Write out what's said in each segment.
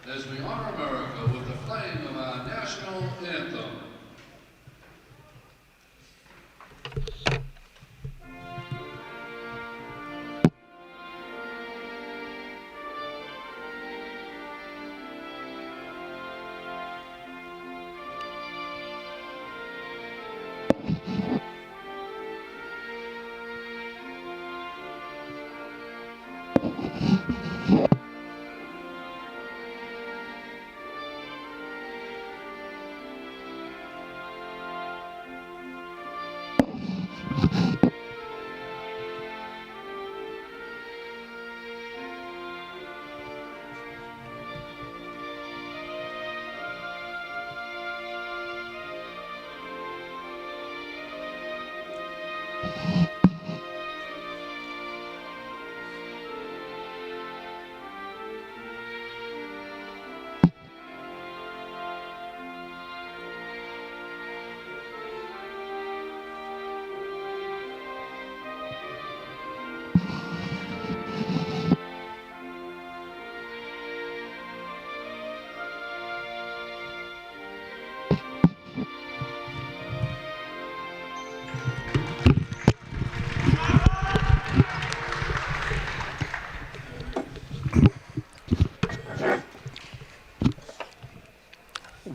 as we honor America with the playing of our national anthem.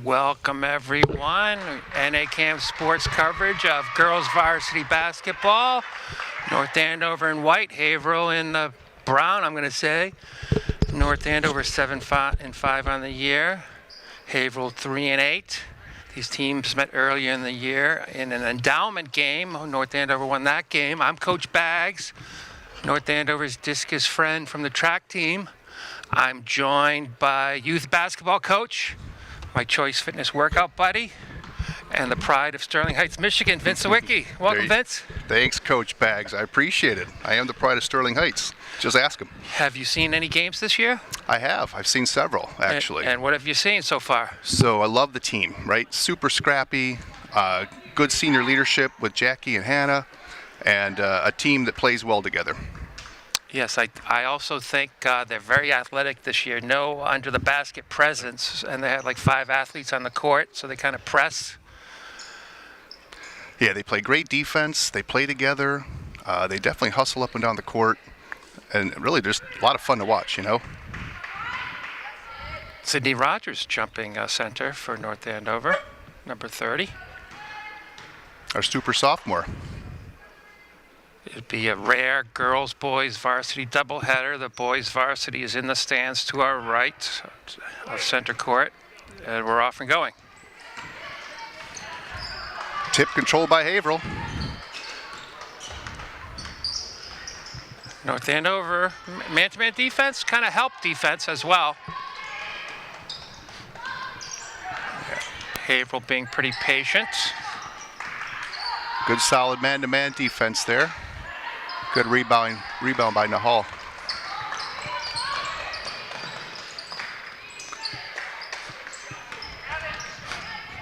Welcome everyone. NACAM sports coverage of girls varsity basketball. North Andover in white, Haverhill in the brown, I'm going to say. North Andover 7-5 on the year. Haverhill 3-8. These teams met earlier in the year in an endowment game. North Andover won that game. I'm Coach Baggs, North Andover's discus friend from the track team. I'm joined by youth basketball coach, my Choice Fitness workout buddy, and the pride of Sterling Heights, Michigan, Vince Sawicki. Welcome, Vince. Thanks, Coach Baggs. I appreciate it. I am the pride of Sterling Heights. Just ask him. Have you seen any games this year? I have. I've seen several, actually. And what have you seen so far? So I love the team, right? Super scrappy, good senior leadership with Jackie and Hannah, and a team that plays well together. Yes, I also think they're very athletic this year. No under the basket presence, and they had like 5 athletes on the court, so they kind of press. Yeah, they play great defense. They play together. They definitely hustle up and down the court, and really just a lot of fun to watch, you know? Sydney Rogers jumping center for North Andover, number 30. Our super sophomore. It'd be a rare girls-boys varsity doubleheader. The boys varsity is in the stands to our right of center court, and we're off and going. Tip controlled by Haverhill. North Andover, man-to-man defense, kind of help defense as well. Haverhill being pretty patient. Good solid man-to-man defense there. Good rebound by Nahal.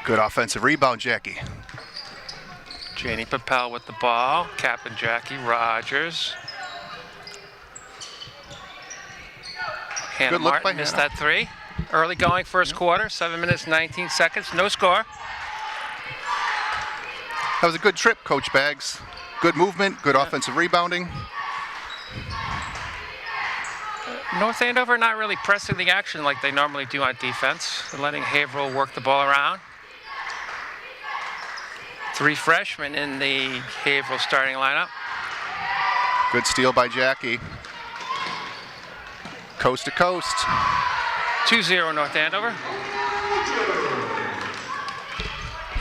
Good offensive rebound, Jackie. Janie Papel with the ball. Captain Jackie Rogers. Hannah Good look by Martin missed Hannah. that 3. Early going first quarter, 7 minutes, 19 seconds, no score. That was a good trip, Coach Baggs. Good movement, good offensive rebounding. North Andover not really pressing the action like they normally do on defense. They're letting Haverhill work the ball around. 3 freshmen in the Haverhill starting lineup. Good steal by Jackie. Coast to coast. 2-0 North Andover.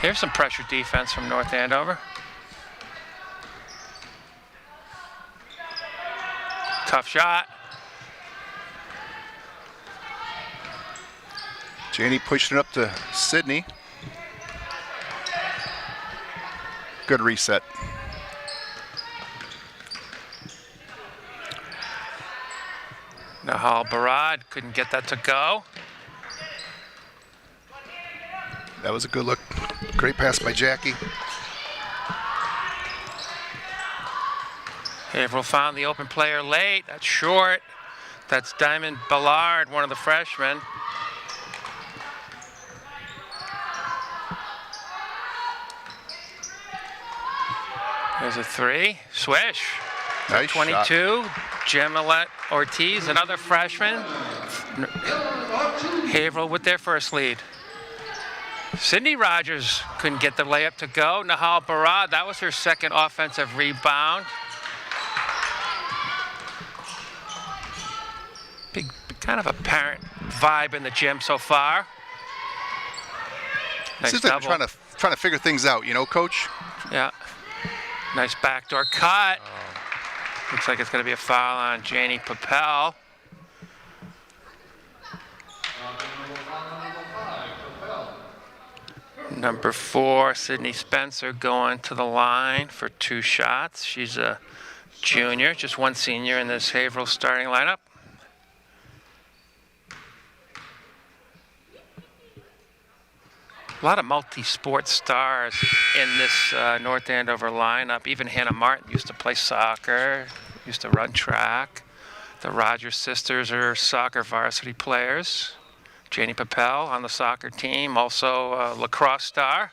Here's some pressure defense from North Andover. Tough shot. Janie pushing it up to Sydney. Good reset. Nahal Barad couldn't get that to go. That was a good look. Great pass by Jackie. Haverhill found the open player late. That's short. That's Diamond Ballard, one of the freshmen. There's a 3. Swish. Nice 22. shot. Gemilette Ortiz, another freshman. Haverhill with their first lead. Sydney Rogers couldn't get the layup to go. Nahal Barad, that was her second offensive rebound. Big kind of apparent vibe in the gym so far. Nice Seems like double. they're trying to figure things out, you know, Coach? Yeah. Nice backdoor cut. Looks like it's going to be a foul on Janie Papel. Number 4, Sydney Spencer, going to the line for 2 shots. She's a junior, just one senior in this Haverhill starting lineup. A lot of multi-sport stars in this North Andover lineup. Even Hannah Martin used to play soccer, used to run track. The Rogers sisters are soccer varsity players. Janie Papel on the soccer team, also a lacrosse star.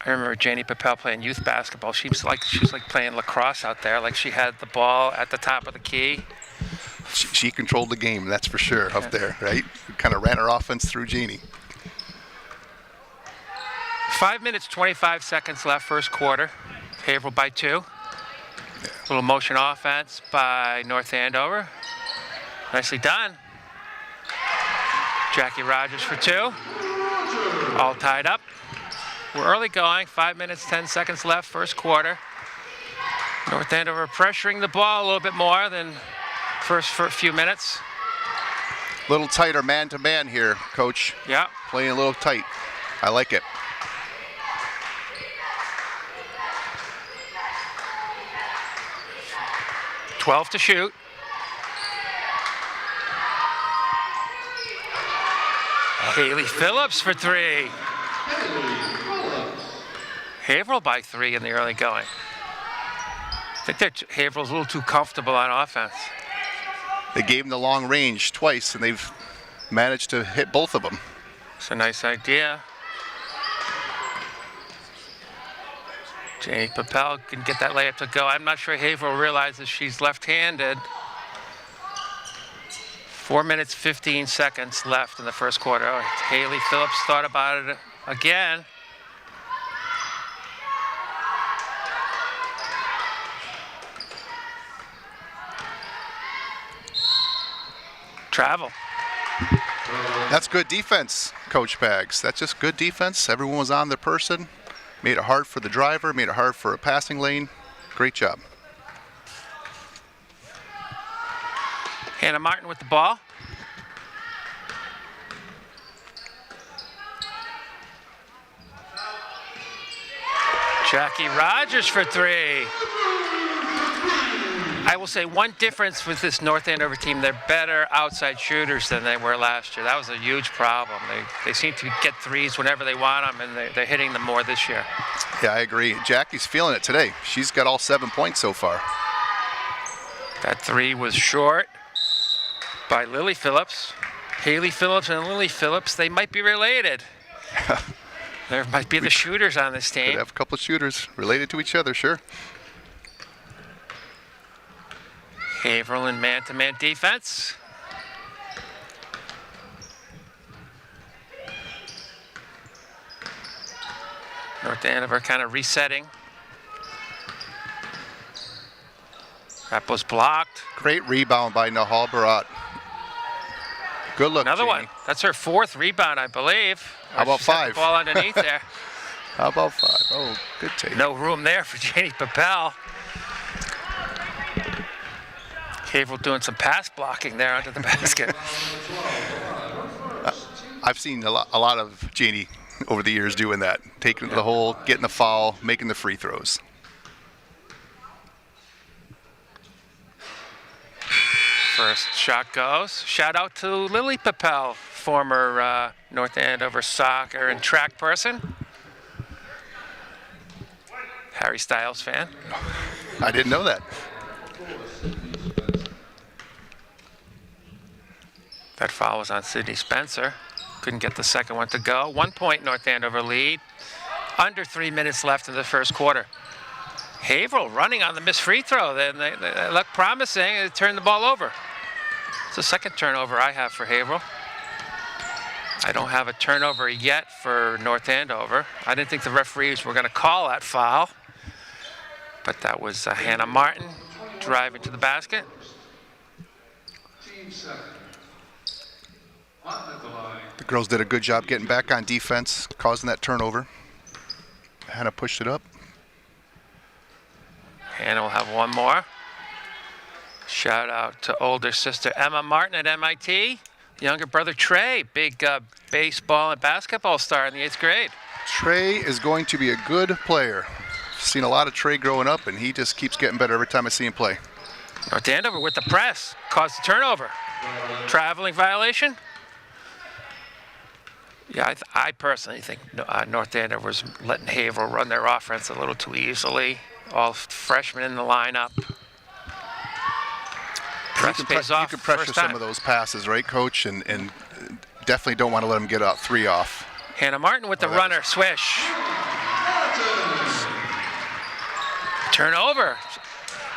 I remember Janie Papel playing youth basketball. She was like playing lacrosse out there, like she had the ball at the top of the key. She controlled the game, that's for sure, up there, right? Kind of ran her offense through Janie. 5 minutes, 25 seconds left, first quarter. Haverhill by 2. Little motion offense by North Andover. Nicely done. Jackie Rogers for 2. All tied up. We're early going. 5 minutes, 10 seconds left, first quarter. North Andover pressuring the ball a little bit more than first for a few minutes. A little tighter man-to-man here, Coach. Yeah. Playing a little tight. I like it. .12 to shoot. Haley Phillips for 3. Haverhill by 3 in the early going. I think Haverhill's a little too comfortable on offense. They gave them the long range twice, and they've managed to hit both of them. It's a nice idea. Janie Papel can get that layup to go. I'm not sure Haverhill realizes she's left-handed. 4 minutes, 15 seconds left in the first quarter. Oh, Haley Phillips thought about it again. Travel. That's good defense, Coach Bags. That's just good defense. Everyone was on their person. Made it hard for the driver, made it hard for a passing lane. Great job. Hannah Martin with the ball. Jackie Rogers for 3. I will say one difference with this North Andover team, they're better outside shooters than they were last year. That was a huge problem. They seem to get threes whenever they want them, and they're hitting them more this year. Yeah, I agree. Jackie's feeling it today. She's got all 7 points so far. That 3 was short by Lily Phillips. Haley Phillips and Lily Phillips, they might be related. There might be the shooters on this team. Could have a couple of shooters related to each other, sure. Haverhill in man-to-man defense. North Andover kind of resetting. That was blocked. Great rebound by Nahal Barat. Good look, Another Janie. one. That's her 4th rebound, I believe. How about She's got 5? The ball underneath there. How about 5? Oh, good take. No room there for Janie Papel. Haverhill doing some pass blocking there under the basket. I've seen a lot of Janie over the years doing that. Taking it to the hole, getting the foul, making the free throws. First shot goes. Shout out to Lily Papel, former North Andover soccer and track person. Harry Styles fan. I didn't know that. That foul was on Sydney Spencer. Couldn't get the second one to go. 1 point North Andover lead. Under 3 minutes left in the first quarter. Haverhill running on the missed free throw. Then they look promising. They turned the ball over. It's the second turnover I have for Haverhill. I don't have a turnover yet for North Andover. I didn't think the referees were going to call that foul. But that was Hannah Martin driving to the basket. Team 7. On the line. The girls did a good job getting back on defense, causing that turnover. Hannah pushed it up. Hannah will have one more. Shout out to older sister Emma Martin at MIT. Younger brother Trey, big baseball and basketball star in the 8th grade. Trey is going to be a good player. Seen a lot of Trey growing up, and he just keeps getting better every time I see him play. North Andover with the press, caused the turnover. Traveling violation? Yeah, I personally think North Andover was letting Haverhill run their offense a little too easily. All freshmen in the lineup. Press pays off you can pressure first some time. of those passes, right, Coach? And definitely don't want to let them get out 3 off. Hannah Martin with the runner, swish. Turnover.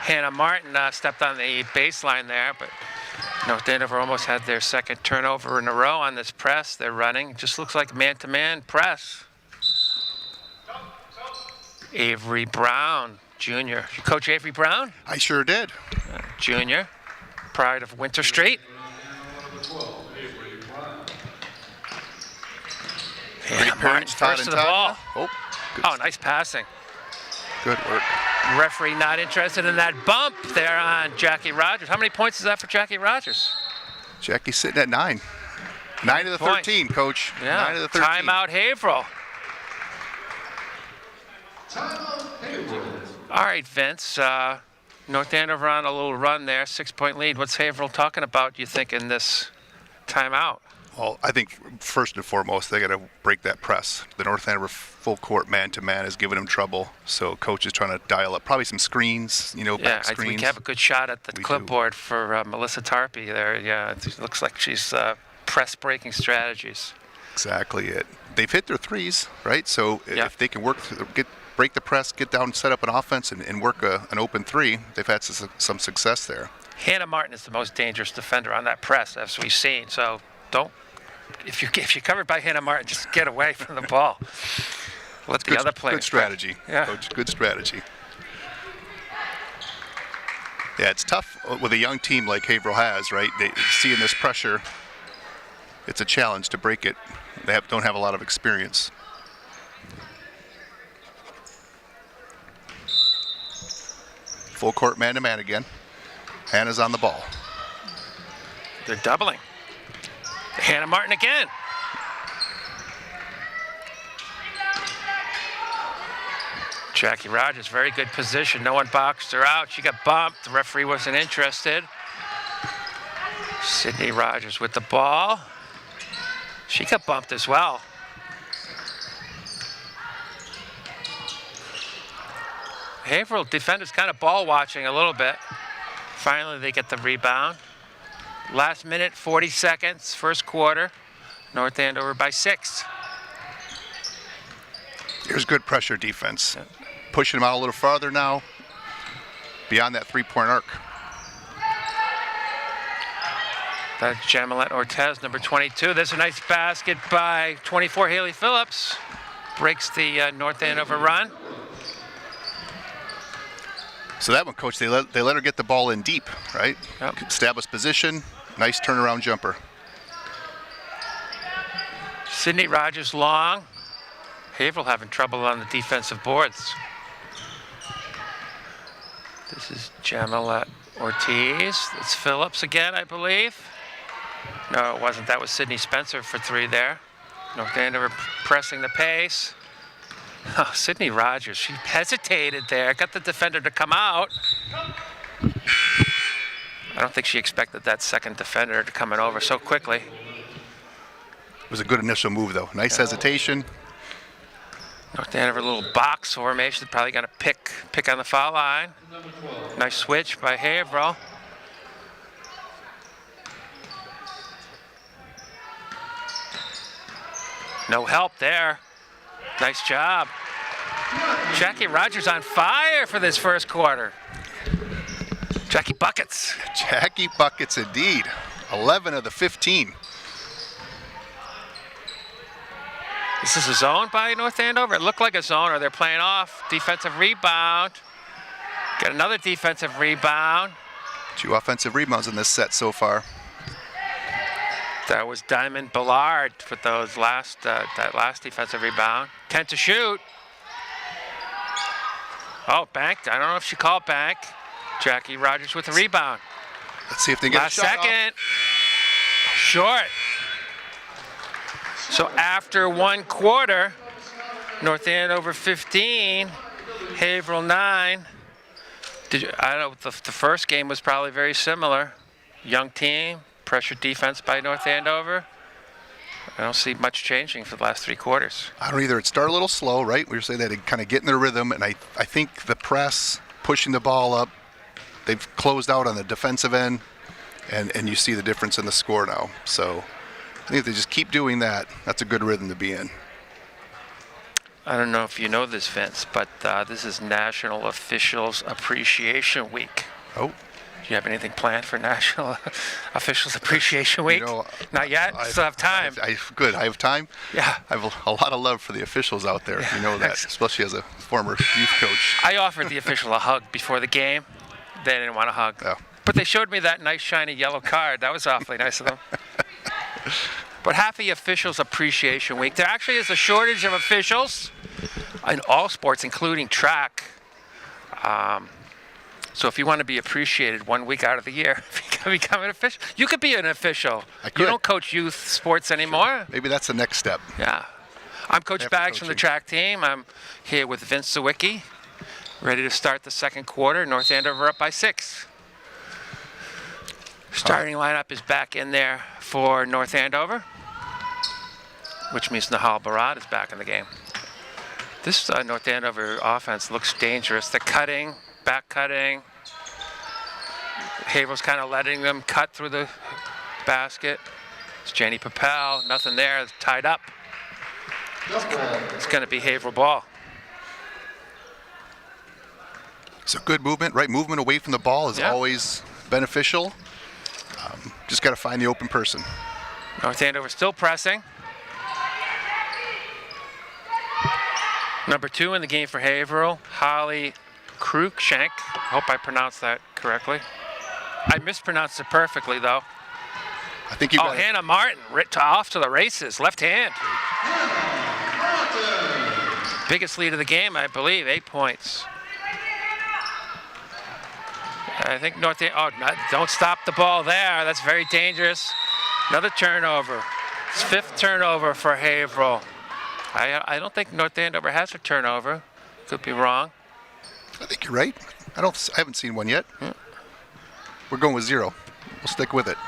Hannah Martin stepped on the baseline there, but North Andover almost had their second turnover in a row on this press they're running. It just looks like man-to-man press. Avery Brown, junior. You coach Avery Brown? I sure did. Junior, pride of Winter Street. Hannah Martin first to the ball. Oh, good. Oh, nice passing. Good work. Referee not interested in that bump there on Jackie Rogers. How many points is that for Jackie Rogers? Jackie's sitting at 9. 9 of the 13, Coach. Yeah. 9 of the 13. Timeout Haverhill. All right, Vince. North Andover on a little run there, 6-point lead. What's Haverhill talking about, you think, in this timeout? Well, I think first and foremost, they got to break that press. The North Andover full court man-to-man is giving them trouble. So Coach is trying to dial up probably some screens, Yeah, back I think screens. we have a good shot at the We clipboard for Melissa Tarpey there. Yeah, it looks like she's press-breaking strategies. Exactly it. They've hit their threes, right? So Yeah. if they can break the press, get down, set up an offense, and work an open three, they've had some success there. Hannah Martin is the most dangerous defender on that press, as we've seen. So don't, if you're covered by Hannah Martin, just get away from the ball. Let the other players. Good strategy, Yeah. Coach. Good strategy. Yeah, it's tough with a young team like Haverhill has, right? Seeing this pressure, it's a challenge to break it. They don't have a lot of experience. Full court man-to-man again. Hannah's on the ball. They're doubling. Hannah Martin again. Jackie Rogers, very good position. No one boxed her out. She got bumped. The referee wasn't interested. Sydney Rogers with the ball. She got bumped as well. Haverhill defenders kind of ball watching a little bit. Finally, they get the rebound. Last minute, 40 seconds, first quarter. North Andover by 6. Here's good pressure defense. Pushing them out a little farther now, beyond that 3-point arc. That's Jamalette Ortez, number 22. There's a nice basket by 24 Haley Phillips. Breaks the North Andover run. So that one, Coach, they let her get the ball in deep, right? Yep. Establish position, nice turnaround jumper. Sydney Rogers long. Haverhill having trouble on the defensive boards. This is Jamalette Ortiz. It's Phillips again, I believe. No, it wasn't. That was Sydney Spencer for 3 there. North Andover pressing the pace. Oh, Sydney Rogers, she hesitated there. Got the defender to come out. I don't think she expected that second defender to come in over so quickly. It was a good initial move, though. Nice hesitation. North Andover, a little box formation. Probably going to pick on the foul line. Nice switch by Haverhill. No help there. Nice job. Jackie Rogers on fire. player for this first quarter. Jackie Buckets. Jackie Buckets indeed. 11 of the 15. This is a zone by North Andover. It looked like a zone, or they're playing off. Defensive rebound. Got another defensive rebound. 2 offensive rebounds in this set so far. That was Diamond Ballard with those that last defensive rebound. 10 to shoot. Oh, banked. I don't know if she called bank. Jackie Rogers with the rebound. Let's see if they get Last a shot second. Short. So after 1 quarter, North Andover 15, Haverhill 9. I don't know, the first game was probably very similar. Young team, pressure defense by North Andover. I don't see much changing for the last 3 quarters. I don't either. It started a little slow, right? We were saying that they kind of get in their rhythm, and I think the press, pushing the ball up, they've closed out on the defensive end, and you see the difference in the score now. So I think if they just keep doing that, that's a good rhythm to be in. I don't know if you know this, Vince, but this is National Officials Appreciation Week. Oh. Do you have anything planned for National Officials Appreciation Week? You know, Not yet? Still have time. Good. I have time. Yeah. I have a lot of love for the officials out there. You know that, especially as a former youth coach. I offered the official a hug before the game. They didn't want a hug. Oh. But they showed me that nice, shiny yellow card. That was awfully nice of them. But happy Officials Appreciation Week. There actually is a shortage of officials in all sports, including track. So if you want to be appreciated 1 week out of the year, become an official. You could be an official. I could. You don't coach youth sports anymore. Maybe that's the next step. Yeah. I'm Coach Baggs from the track team. I'm here with Vince Sawicki, ready to start the second quarter. North Andover up by 6. Starting lineup is back in there for North Andover, which means Nahal Barad is back in the game. This North Andover offense looks dangerous. They're cutting, back cutting. Haverhill's kind of letting them cut through the basket. It's Jenny Papel, nothing there, it's tied up. It's going to be Haverhill ball. So good movement, right? Movement away from the ball is always beneficial. Just got to find the open person. North Andover still pressing. Number 2 in the game for Haverhill, Holly Cruikshank. I hope I pronounced that correctly. I mispronounced it perfectly, though. I think you got Hannah Martin, off to the races, left hand. Biggest lead of the game, I believe, 8 points. I think North Andover, don't stop the ball there. That's very dangerous. Another turnover. It's 5th turnover for Haverhill. I don't think North Andover has a turnover. Could be wrong. I think you're right. I haven't seen one yet. We're going with 0. We'll stick with it.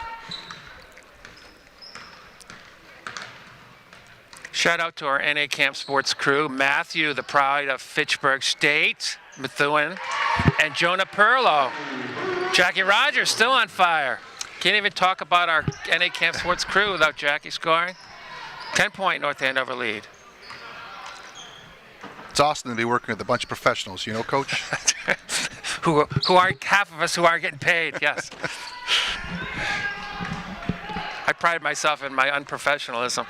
Shout out to our NA Camp Sports crew. Matthew, the pride of Fitchburg State, Methuen, and Jonah Perlow. Jackie Rogers still on fire. Can't even talk about our NA Camp Sports crew without Jackie scoring. 10-point North Andover lead. It's awesome to be working with a bunch of professionals, you know, Coach? who are half of us who aren't getting paid, yes. I pride myself in my unprofessionalism.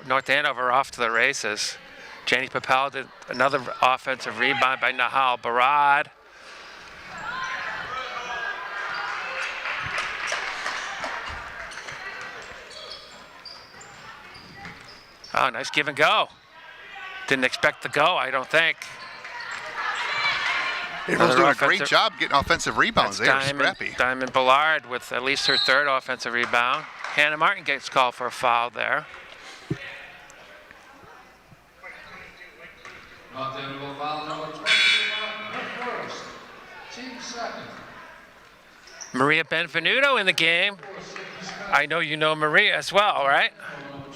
North Andover off to the races. Jenny Papel did another offensive rebound by Nahal Barad. Oh, nice give and go. Didn't expect the go, I don't think. Haverhill's doing a great job getting offensive rebounds. They are scrappy. Diamond Ballard with at least her 3rd offensive rebound. Hannah Martin gets called for a foul there. North Andover foul number 22, first. Team second. Maria Benvenuto in the game. I know you know Maria as well, right?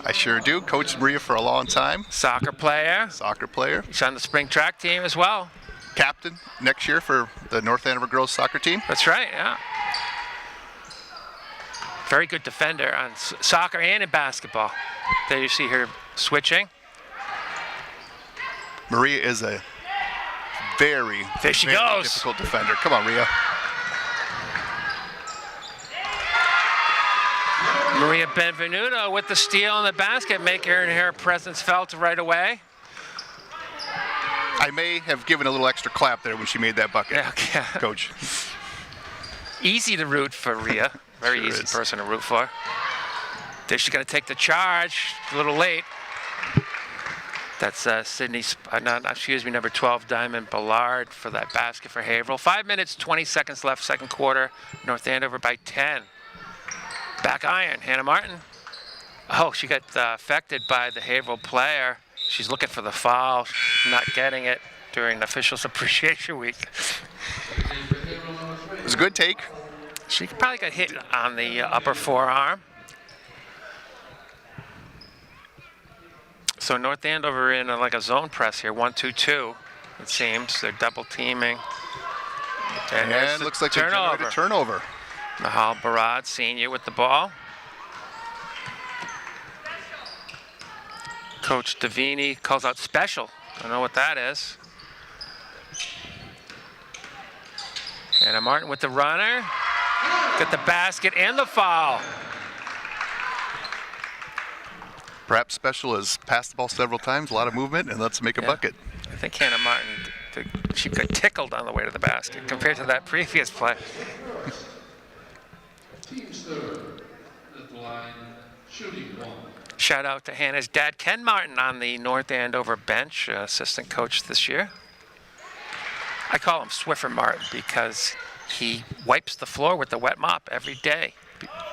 I sure do. Coached Maria for a long time. Soccer player. Soccer player. She's on the spring track team as well. Captain next year for the North Andover girls soccer team. That's right, yeah. Very good defender on soccer and in basketball. There you see her switching. Maria is a very, There she very goes. difficult defender. Come on, Rhea. Maria Benvenuto with the steal in the basket, making her presence felt right away. I may have given a little extra clap there when she made that bucket, Yeah. Coach. Easy to root for Rhea. Very Sure easy is. person to root for. There she's going to take the charge. A little late. That's number 12, Diamond Ballard for that basket for Haverhill. 5 minutes, 20 seconds left, second quarter. North Andover by 10. Back iron, Hannah Martin. Oh, she got affected by the Haverhill player. She's looking for the foul, not getting it during Officials Appreciation Week. It was a good take. She probably got hit on the upper forearm. So North Andover in like a zone press here, 1-2-2. It seems they're double teaming. And there's the looks like they generated a turnover. Nahal Barad, senior, with the ball. Coach Davini calls out special. I don't know what that is. Hannah Martin with the runner. Got the basket and the foul. Perhaps special has passed the ball several times, a lot of movement, and let's make a bucket. I think Hannah Martin, she got tickled on the way to the basket compared to that previous play. Team's third at the line, shooting 1. Shout out to Hannah's dad, Ken Martin, on the North Andover bench, assistant coach this year. I call him Swiffer Martin because he wipes the floor with the wet mop every day.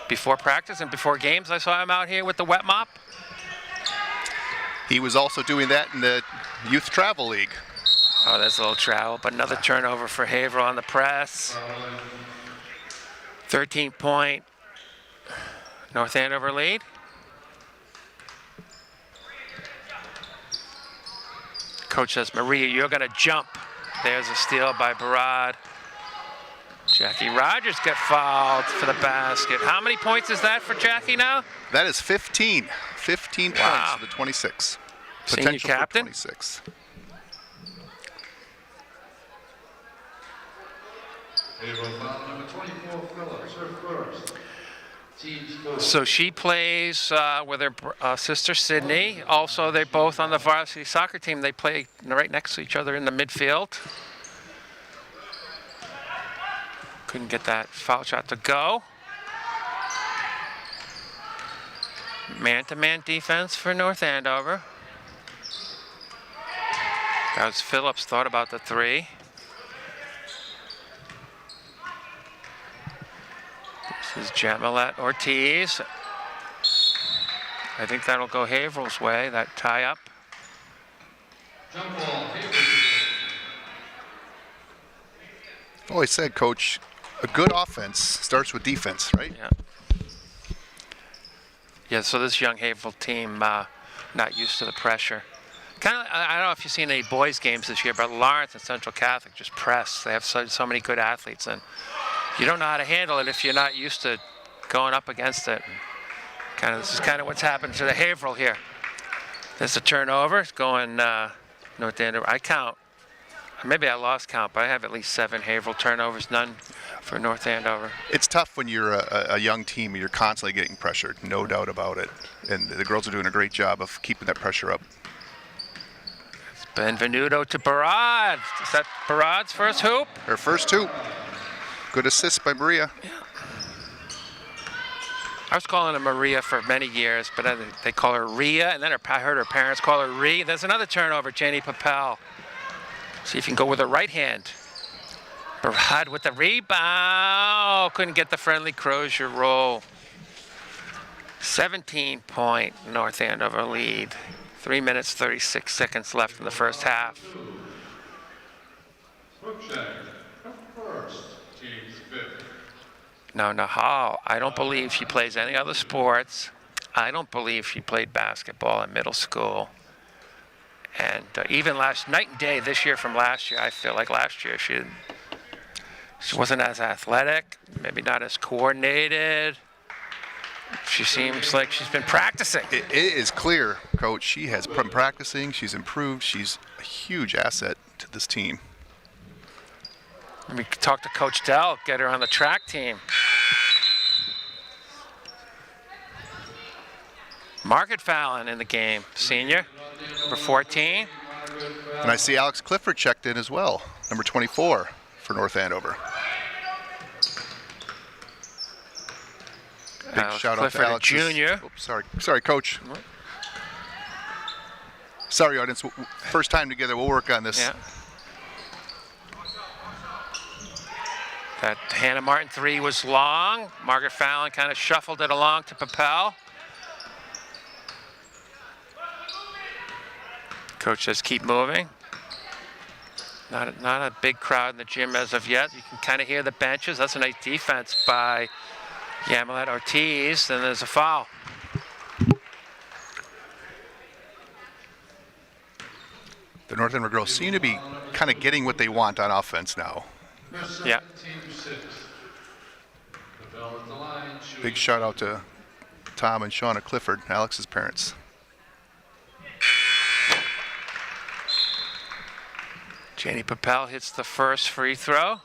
Before practice and before games, I saw him out here with the wet mop. He was also doing that in the Youth Travel League. Oh, there's a little travel, but another turnover for Haverhill on the press. 13-point North Andover lead. Coach says, Maria, you're going to jump. There's a steal by Barad. Jackie Rogers got fouled for the basket. How many points is that for Jackie now? That is 15. 15 points for the 26. Senior Potential captain. for 26. Haverhill foul number 24, Phillips, her first. Team's fourth. So she plays with her sister Sydney. Also, they're both on the varsity soccer team. They play right next to each other in the midfield. Couldn't get that foul shot to go. Man-to-man defense for North Andover. That was Phillips, thought about the three. This is Jamilet Ortiz. I think that'll go Haverhill's way, that tie-up. Jump ball, Haverhill. I've always said, Coach, a good offense starts with defense, right? Yeah. Yeah, so this young Haverhill team not used to the pressure. Kind of, I don't know if you've seen any boys games this year, but Lawrence and Central Catholic just press. They have so many good athletes, and you don't know how to handle it if you're not used to going up against it. This is kind of what's happened to the Haverhill here. There's a turnover. It's going North Andover. I count. Maybe I lost count, but I have at least 7 Haverhill turnovers, none for North Andover. It's tough when you're a young team and you're constantly getting pressured, no doubt about it. And the girls are doing a great job of keeping that pressure up. It's Benvenuto to Barad. Is that Barad's first hoop? Her first 2. Good assist by Maria. I was calling her Maria for many years, but they call her Rhea, and then I heard her parents call her Rhea. There's another turnover, Jenny Papel. See if you can go with her right hand. Barad with the rebound. Couldn't get the friendly Crozier roll. 17-point North Andover lead. 3 minutes, 36 seconds left in the first half. Cruikshank, her first. Team's fifth. Now, Nahal, I don't believe she plays any other sports. I don't believe she played basketball in middle school. And even night and day this year from last year, I feel like last year she wasn't as athletic, maybe not as coordinated. She seems like she's been practicing. It is clear, Coach, she has been practicing. She's improved. She's a huge asset to this team. Let me talk to Coach Dell, get her on the track team. Margaret Fallon in the game, senior, number 14. And I see Alex Clifford checked in as well, number 24 for North Andover. Big shout Clifford, out to Alex. junior. Oops, sorry, Coach. Sorry, audience. First time together. We'll work on this. Yeah. That Hannah Martin 3 was long. Margaret Fallon kind of shuffled it along to Papel. Coach says keep moving. Not a big crowd in the gym as of yet. You can kind of hear the benches. That's a nice defense by Yamilet Ortiz. Then there's a foul. The North Andover girls seem to be kind of getting what they want on offense now. Yeah. Big shout out to Tom and Shauna Clifford, Alex's parents. Janie Papel hits the first free throw.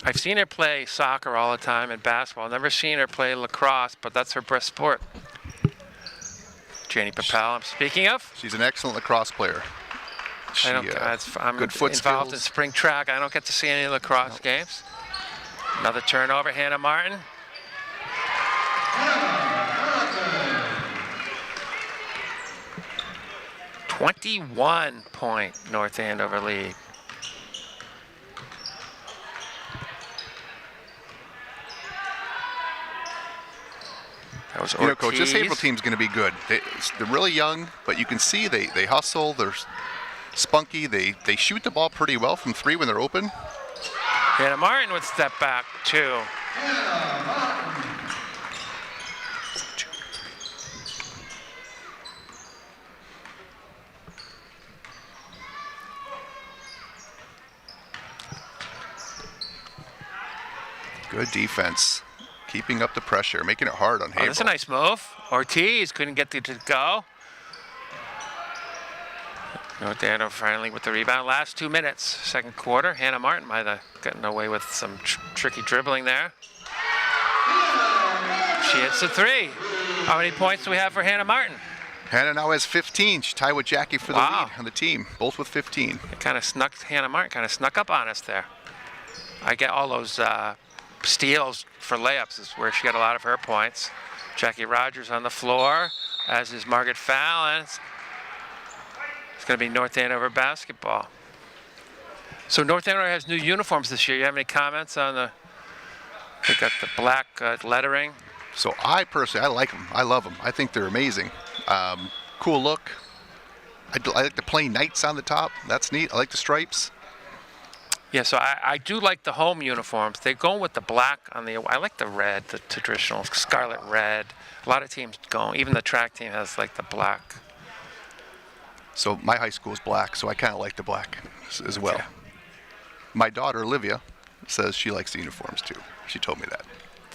I've seen her play soccer all the time and basketball. Never seen her play lacrosse, but that's her best sport. Janie Papel, I'm speaking of. She's an excellent lacrosse player. I'm good foot involved in skills. spring track. I don't get to see any lacrosse games. Another turnover, Hannah Martin. .21 North Andover lead. That was Ortiz. Coach, this Haverhill team's going to be good. They're really young, but you can see they hustle. They're spunky. They shoot the ball pretty well from 3 when they're open. Hannah Martin would step back, too. Good defense. Keeping up the pressure, making it hard on Haverhill. That's a nice move. Ortiz couldn't get it to go. North Andover finally with the rebound. Last 2 minutes, second quarter. Hannah Martin might have gotten away with some tricky dribbling there. She hits the 3. How many points do we have for Hannah Martin? Hannah now has 15. She's tied with Jackie for the lead on the team, both with 15. It kind of Hannah Martin kind of snuck up on us there. I get all those steals for layups is where she got a lot of her points. Jackie Rogers on the floor, as is Margaret Fallon. It's going to be North Andover basketball. So North Andover has new uniforms this year. You have any comments on they got the black lettering? So I like them. I love them. I think they're amazing. Cool look. I like the plain knights on the top. That's neat. I like the stripes. Yeah, so I do like the home uniforms. They go with the black on the. I like the red, the traditional scarlet red. A lot of teams go. Even the track team has like the black. So my high school is black, so I kind of like the black as well. Okay. My daughter Olivia says she likes the uniforms too. She told me that.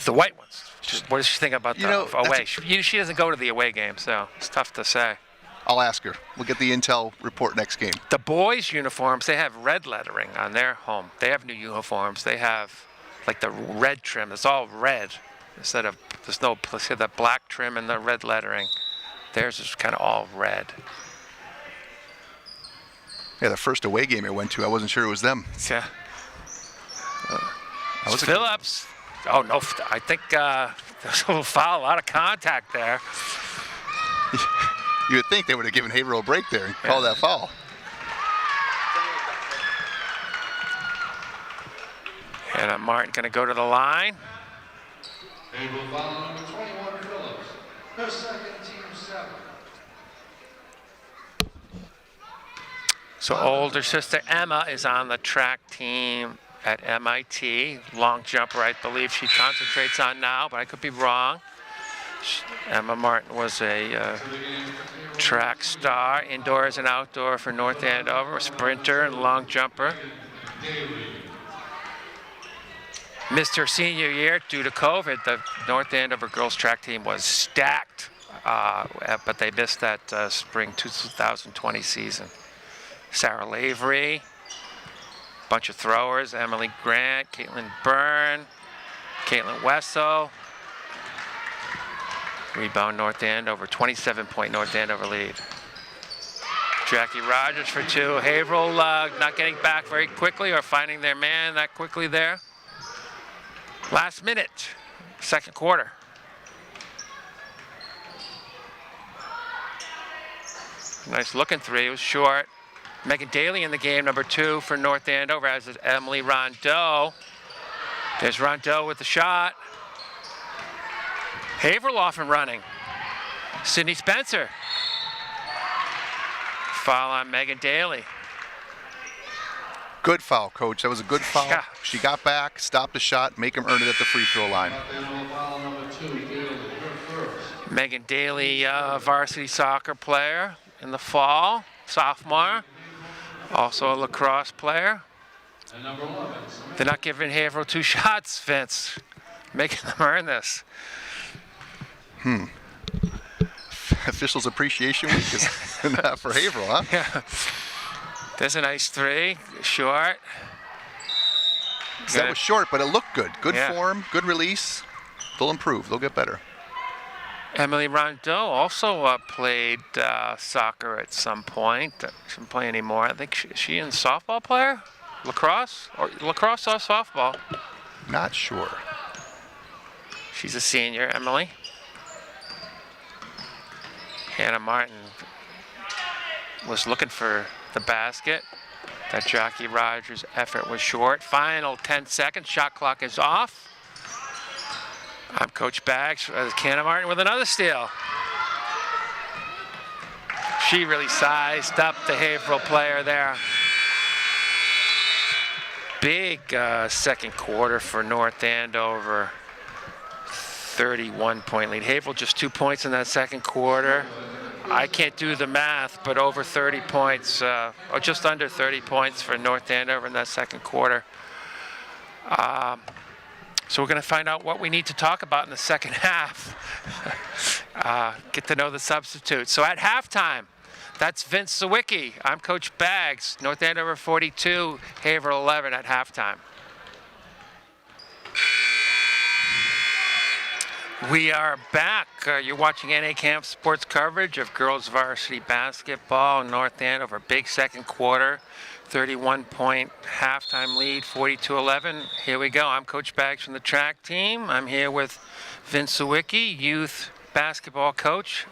The white ones. What does she think about the away? She doesn't go to the away game, so it's tough to say. I'll ask her. We'll get the intel report next game. The boys' uniforms, they have red lettering on their home. They have new uniforms. They have like the red trim. It's all red instead of the black trim and the red lettering. Theirs is kind of all red. Yeah, the first away game I went to, I wasn't sure it was them. Yeah. Phillips. Oh, no, I think there's a little foul, a lot of contact there. You would think they would have given Haverhill a break there and called that foul. And Martin going to go to the line. Haverhill foul number 21, Phillips. Her second, team 7. So older sister Emma is on the track team at MIT. Long jumper, I believe she concentrates on now, but I could be wrong. Emma Martin was a track star, indoors and outdoor for North Andover, a sprinter and long jumper. Missed her senior year due to COVID. The North Andover girls track team was stacked, but they missed that spring 2020 season. Sarah Lavery, Bunch of throwers, Emily Grant, Caitlin Byrne, Caitlin Wessel. Rebound North Andover, 27-point North Andover lead. Jackie Rogers for 2. Haverhill not getting back very quickly or finding their man that quickly there. Last minute, second quarter. Nice looking three, it was short. Megan Daly in the game, number 2 for North Andover, as is Emily Rondeau. There's Rondeau with the shot. Haverhill off and running. Sydney Spencer. Foul on Megan Daly. Good foul, Coach. That was a good foul. Yeah. She got back, stopped the shot, make him earn it at the free throw line. Foul number 2, Daly, her first. Megan Daly, varsity soccer player in the fall, sophomore. Also a lacrosse player. And number 11, They're not giving Haverhill 2 shots, Vince. Making them earn this. Officials Appreciation Week is not for Haverhill, huh? Yeah. There's a nice 3, short. That was short, but it looked good. Good Yeah. form, good release. They'll improve. They'll get better. Emily Rondeau also played soccer at some point. She doesn't play anymore. I think she a softball player? Lacrosse? Or lacrosse or softball? Not sure. She's a senior, Emily. Hannah Martin was looking for the basket. That Jackie Rogers effort was short. Final 10 seconds, shot clock is off. I'm Coach Baggs, Hannah Martin with another steal. She really sized up the Haverhill player there. Big second quarter for North Andover. 31-point lead. Haverhill just 2 points in that second quarter. I can't do the math, but over 30 points, or just under 30 points for North Andover in that second quarter. So we're going to find out what we need to talk about in the second half. Get to know the substitutes. So at halftime, that's Vince Sawicki. I'm Coach Baggs. North Andover 42, Haverhill 11 at halftime. We are back. You're watching NA Camp Sports coverage of girls varsity basketball. North Andover, big second quarter, 31-point halftime lead, 42-11. Here we go. I'm Coach Baggs from the track team. I'm here with Vince Sawicki, youth basketball coach,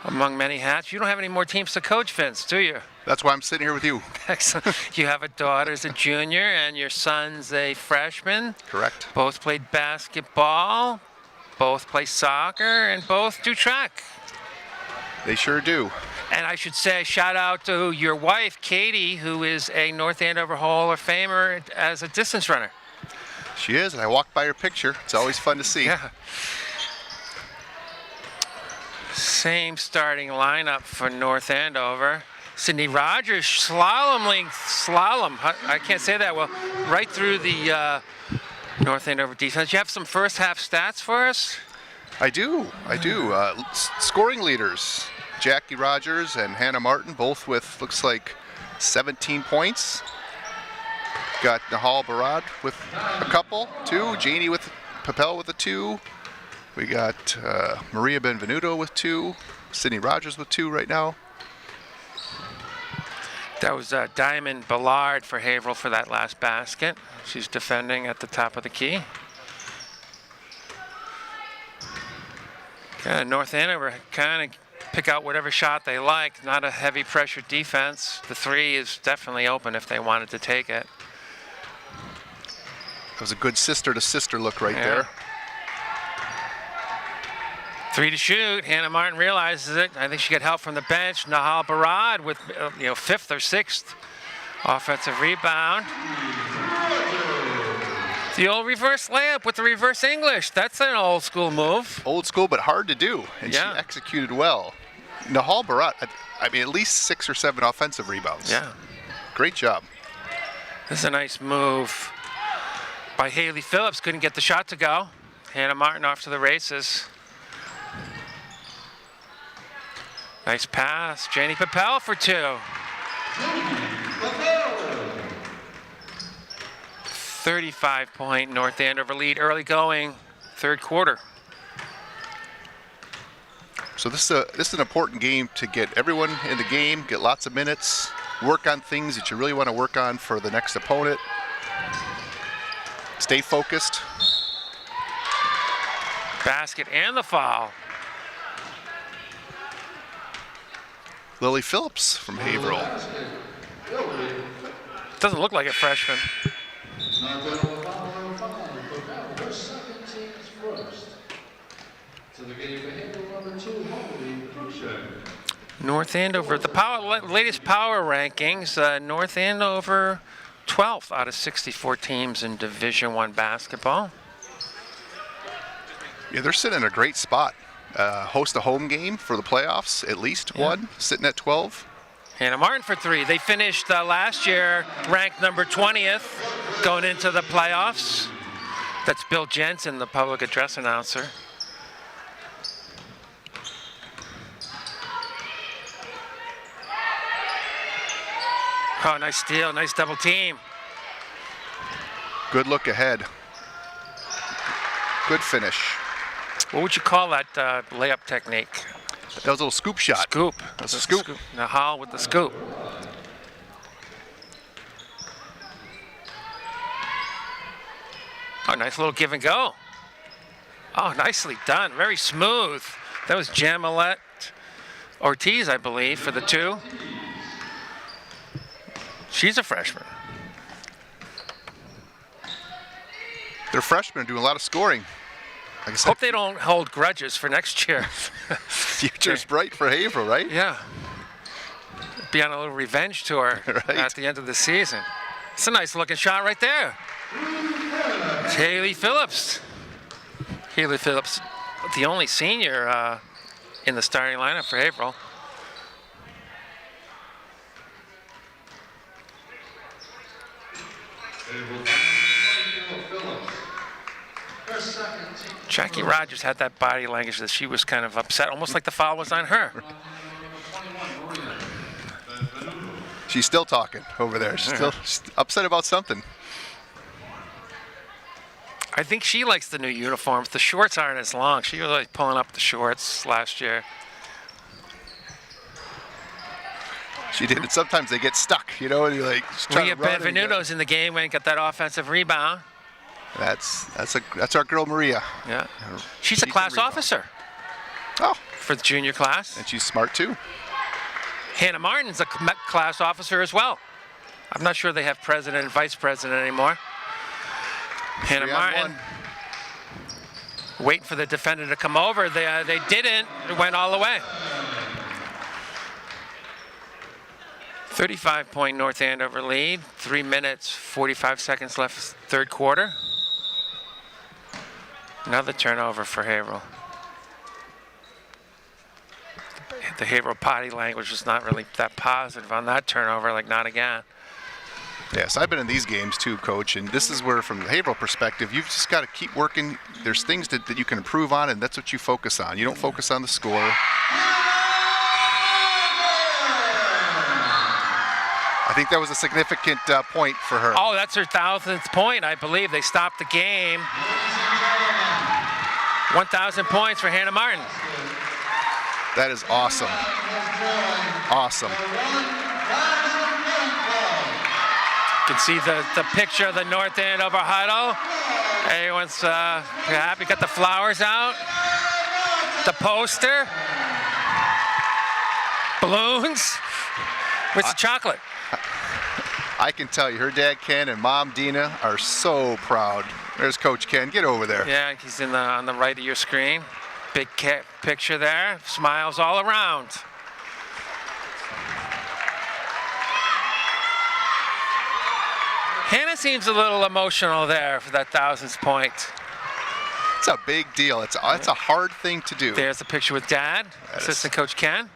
among many hats. You don't have any more teams to coach, Vince, do you? That's why I'm sitting here with you. Excellent. You have a daughter as a junior and your son's a freshman. Correct. Both played basketball. Both play soccer and both do track. They sure do. And I should say, shout out to your wife, Katie, who is a North Andover Hall of Famer as a distance runner. She is, and I walked by her picture. It's always fun to see. Yeah. Same starting lineup for North Andover. Sydney Rogers slalom. I can't say that well. Right through the North Andover defense. You have some first half stats for us? I do. Scoring leaders, Jackie Rogers and Hannah Martin, both with, looks like, 17 points. Got Nahal Barad with a couple, 2. Janie with Papel with a 2. We got Maria Benvenuto with 2. Sydney Rogers with 2 right now. That was Diamond Ballard for Haverhill for that last basket. She's defending at the top of the key. North Andover kind of pick out whatever shot they like. Not a heavy pressure defense. The 3 is definitely open if they wanted to take it. That was a good sister-to-sister look right there. 3 to shoot. Hannah Martin realizes it. I think she got help from the bench. Nahal Barad with 5th or 6th offensive rebound. The old reverse layup with the reverse English. That's an old school move. Old school, but hard to do, and she executed well. Nahal Barad, I mean, at least 6 or 7 offensive rebounds. Yeah. Great job. This is a nice move by Haley Phillips. Couldn't get the shot to go. Hannah Martin off to the races. Nice pass. Janie Papel for 2. 35-point North Andover lead early going, third quarter. So this is an important game to get everyone in the game, get lots of minutes, work on things that you really want to work on for the next opponent. Stay focused. Basket and the foul. Lily Phillips from Haverhill. Doesn't look like a freshman. North Andover foul number 5, but her second team's first. To the game for Haverhill number 2, Holy Cruiser. North Andover, the latest power rankings, North Andover 12th out of 64 teams in Division I basketball. Yeah, they're sitting in a great spot. Host a home game for the playoffs, at least one, sitting at 12. Hannah Martin for 3. They finished last year ranked number 20th going into the playoffs. That's Bill Jensen, the public address announcer. Oh, nice steal, nice double team. Good look ahead. Good finish. What would you call that layup technique? That was a little scoop shot. Scoop. That's a scoop. Nahal with the scoop. Oh, nice little give and go. Oh, nicely done. Very smooth. That was Jamalette Ortiz, I believe, for the 2. She's a freshman. They're freshmen doing a lot of scoring. Like I said, Hope they don't hold grudges for next year. future's bright for Haverhill, right? Yeah. Be on a little revenge tour at the end of the season. It's a nice looking shot right there. It's Haley Phillips. Haley Phillips, the only senior in the starting lineup for Haverhill. Jackie Rogers had that body language that she was kind of upset, almost like the foul was on her. She's still talking over there. She's still upset about something. I think she likes the new uniforms. The shorts aren't as long. She was like pulling up the shorts last year. She did it. Sometimes they get stuck, you know, and you're like trying Maria to run. Benvenuto's in the game when he got that offensive rebound. That's our girl Maria. Yeah. She's a She can class rebound. officer Oh, for the junior class. and she's smart too. Hannah Martin's a class officer as well. I'm not sure they have president and vice president anymore. Hannah 3 on Martin 1. waiting for the defender to come over. They didn't. It went all the way. 35-point North Andover lead. 3 minutes, 45 seconds left, third quarter. Another turnover for Haverhill. The Haverhill body language was not really that positive on that turnover, like not again. Yes, I've been in these games too, Coach, and this is where, from the Haverhill perspective, you've just got to keep working. There's things that you can improve on, and that's what you focus on. You don't focus on the score. I think that was a significant point for her. Oh, that's her 1,000th point, I believe. They stopped the game. 1,000 points for Hannah Martin. That is awesome. Awesome. You can see the picture of the North Andover huddle. Everyone's happy. Got the flowers out. The poster. Balloons. Where's the chocolate? I can tell you, her dad Ken and mom Dina are so proud. There's Coach Ken. Get over there. Yeah, he's on the right of your screen. Big picture there. Smiles all around. Hannah seems a little emotional there for that 1,000th point. It's a big deal. It's a hard thing to do. There's the picture with Dad, assistant coach Ken.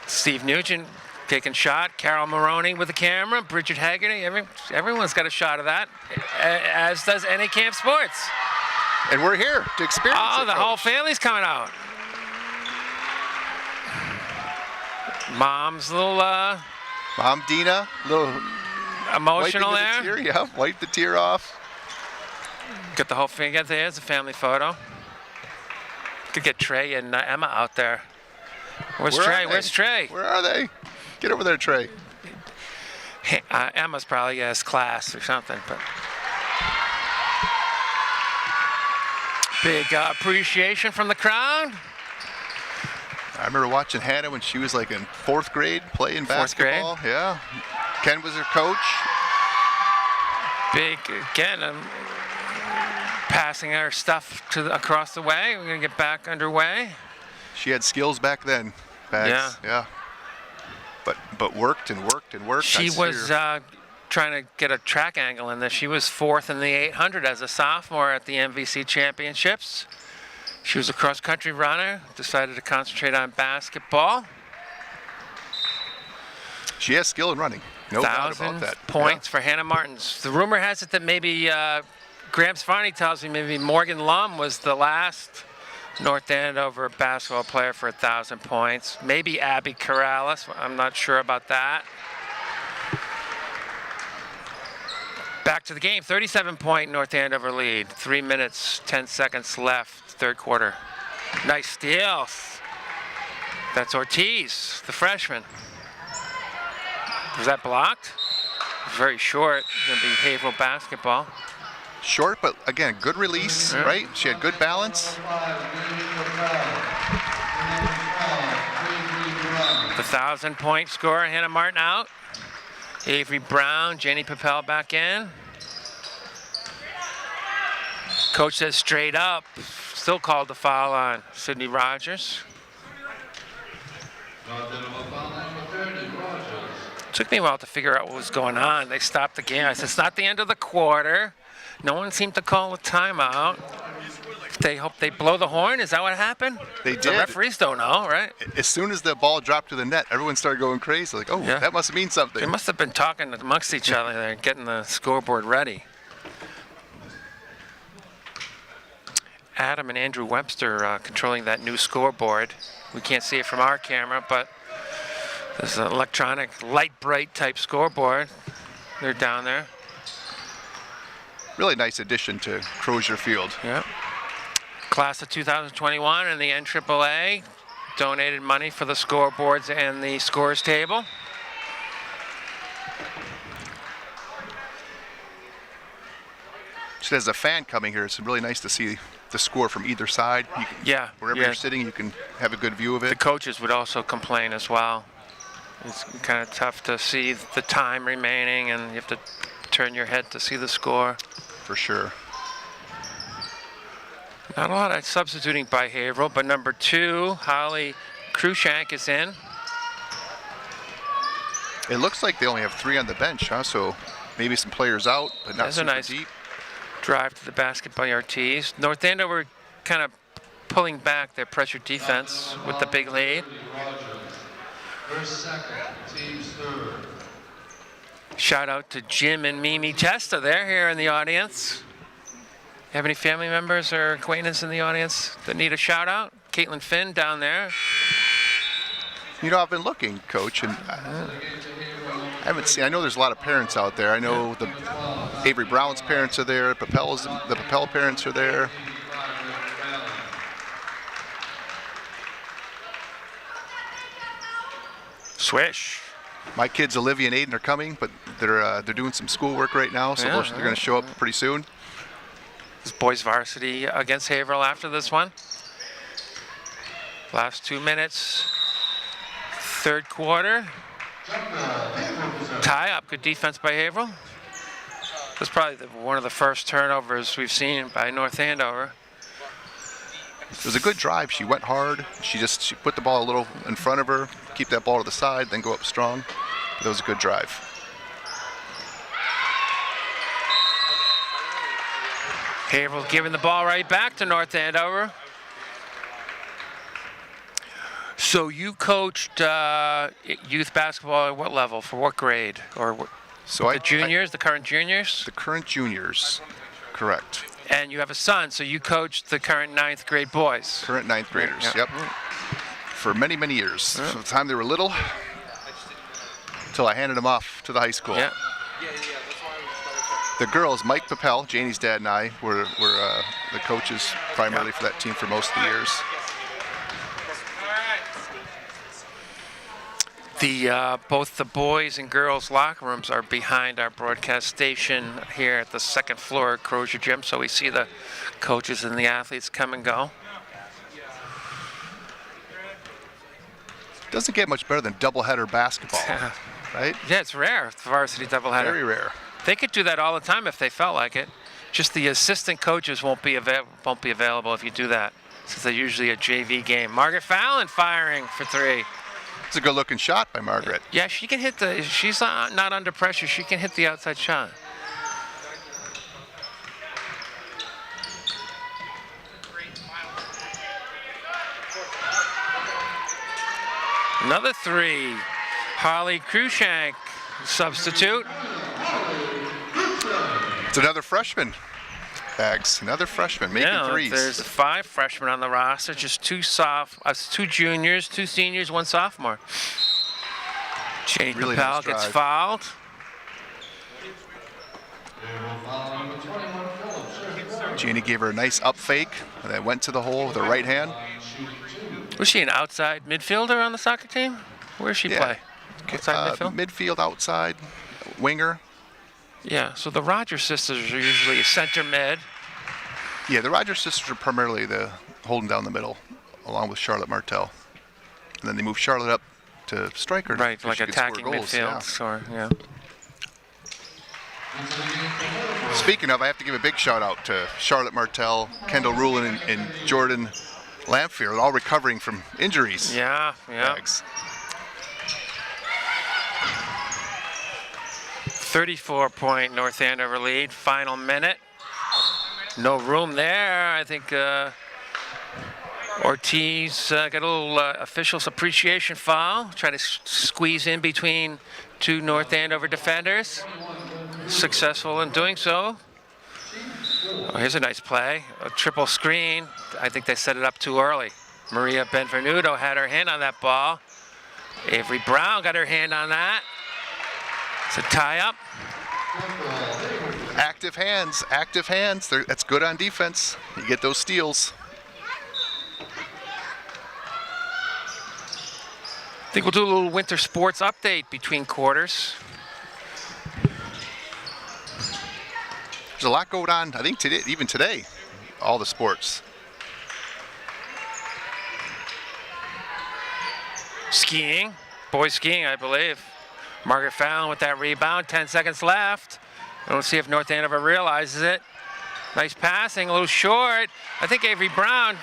Steve Nugent taking shot. Carol Maroney with the camera. Bridget Haggerty. Everyone's got a shot of that, as does NA Camp Sports. And we're here to experience it. Oh, the whole family's coming out. Mom's little Mom Dina, little emotional Wiping there. the tear, yeah, wipe the tear off. Get the whole finger. There's a family photo. Could get Trey and Emma out there. Where's Where are Trey? they? Where's Trey? Where are they? Get over there, Trey. Emma's probably has class or something, but big appreciation from the crowd. I remember watching Hannah when she was like in 4th grade playing basketball. Yeah. Ken was her coach. Big, again, passing our stuff across the way. We're going to get back underway. She had skills back then. Bags. Yeah. But worked and worked and worked. She was trying to get a track angle in this. She was 4th in the 800 as a sophomore at the MVC Championships. She was a cross-country runner, decided to concentrate on basketball. She has skill in running. No doubt about 1,000 that. points for Hannah Martins. The rumor has it that maybe Graham Svaney tells me maybe Morgan Lum was the last North Andover basketball player for 1,000 points. Maybe Abby Corrales. I'm not sure about that. Back to the game. 37-point North Andover lead. 3 minutes, 10 seconds left. 3rd quarter. Nice steal. That's Ortiz, the freshman. Was that blocked? Very short. Going to be Haverhill basketball. Short, but again, good release, right? She had good balance. The 1,000-point scorer, Hannah Martin out. Avery Brown, Jenny Papel back in. Coach says straight up. Still called the foul on Sydney Rogers. Took me a while to figure out what was going on. They stopped the game. I said, it's not the end of the quarter. No one seemed to call a timeout. They hope they blow the horn. Is that what happened? They The did. referees don't know, right? As soon as the ball dropped to the net, everyone started going crazy. Like, oh, Yeah. that must mean something. They must have been talking amongst each other there, getting the scoreboard ready. Adam and Andrew Webster controlling that new scoreboard. We can't see it from our camera, but there's an electronic light bright type scoreboard. They're down there. Really nice addition to Crozier Field. Yeah. Class of 2021 and the NAAA donated money for the scoreboards and the scores table. Just as a fan coming here, it's really nice to see the score from either side. You can, Yeah. Wherever yeah. you're sitting, you can have a good view of The it. coaches would also complain as well. It's kind of tough to see the time remaining, and you have to turn your head to see the score. For sure. Not a lot of substituting by Haverhill, but number 2, Holly Krushank is in. It looks like they only have 3 on the bench, huh? So maybe some players out, but not That's a super nice deep. drive to the basket by Ortiz. North Andover kind of pulling back their pressure defense with the big lead. First, second, team's third. Shout out to Jim and Mimi Testa. They're here in the audience. Have any family members or acquaintances in the audience that need a shout out? Caitlin Finn down there. You know, I've been looking, Coach, and I haven't seen. I know there's a lot of parents out there. I know the Avery Brown's parents are there. The Papel parents are there. Swish. My kids, Olivia and Aiden, are coming, but they're doing some schoolwork right now, so Yeah, they're going to show up pretty soon. This boys varsity against Haverhill after this one. Last 2 minutes. 3rd quarter. Tie up. Good defense by Haverhill. That's probably one of the first turnovers we've seen by North Andover. It was a good drive. She went hard. She put the ball a little in front of her, keep that ball to the side, then go up strong. That was a good drive. Haverhill giving the ball right back to North Andover. So you coached youth basketball at what level? For what grade? Or So the juniors, the current juniors? The current juniors, correct. And you have a son, so you coached the current 9th grade boys. Current 9th graders, Yeah. yep. For many, many years. From the time they were little, until I handed them off to the high school. Yeah. The girls, Mike Papel, Janie's dad, and I were the coaches primarily for that team for most of the years. Both the boys and girls locker rooms are behind our broadcast station here at the second floor at Crozier Gym, so we see the coaches and the athletes come and go. Doesn't get much better than doubleheader basketball, right? Yeah, it's rare, the varsity doubleheader. Very rare. They could do that all the time if they felt like it. Just the assistant coaches won't be available if you do that, since they're usually a JV game. Margaret Fallon firing for 3. It's a good-looking shot by Margaret. Yeah, she can hit she's not under pressure. She can hit the outside shot. Another 3. Holly Krushank, substitute. It's another freshman. Bags, another freshman making threes. There's 5 freshmen on the roster, just 2 juniors, 2 seniors, 1 sophomore. Janie Really Papel nice gets drive. fouled. Janie gave her a nice up fake and then went to the hole with her right hand. Was she an outside midfielder on the soccer team? Where does she play? Outside midfield? Midfield, outside, winger. Yeah, so the Rogers sisters are usually a center mid. Yeah, the Rogers sisters are primarily the holding down the middle, along with Charlotte Martel. And then they move Charlotte up to striker. Right, so like she can score attacking goals, midfield. yeah. Yeah. Speaking of, I have to give a big shout out to Charlotte Martel, Kendall Rulin, and Jordan Lampfield, all recovering from injuries. Yeah. Bags. 34-point North Andover lead, final minute. No room there. I think Ortiz got a little officials appreciation foul. Try to squeeze in between 2 North Andover defenders. Successful in doing so. Oh, here's a nice play. A triple screen. I think they set it up too early. Maria Benvenuto had her hand on that ball. Avery Brown got her hand on that. It's a tie-up. Active hands. That's good on defense. You get those steals. I think we'll do a little winter sports update between quarters. There's a lot going on, I think, today, even today, all the sports. Skiing, boys skiing, I believe. Margaret Fallon with that rebound, 10 seconds left. We'll see if North Andover realizes it. Nice passing, a little short. I think Avery Brown.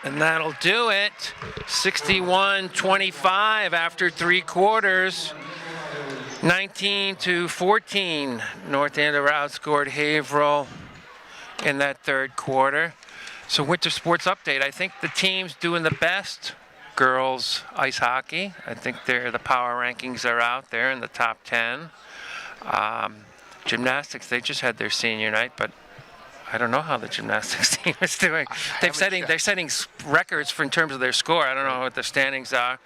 And that'll do it. 61-25 after 3 quarters. 19-14. North Andover outscored Haverhill in that 3rd quarter. So winter sports update. I think the team's doing the best. Girls ice hockey. I think the power rankings are out there in the top 10. Gymnastics, they just had their senior night, but I don't know how the gymnastics team is doing. They're setting records in terms of their score. I don't know what the standings are.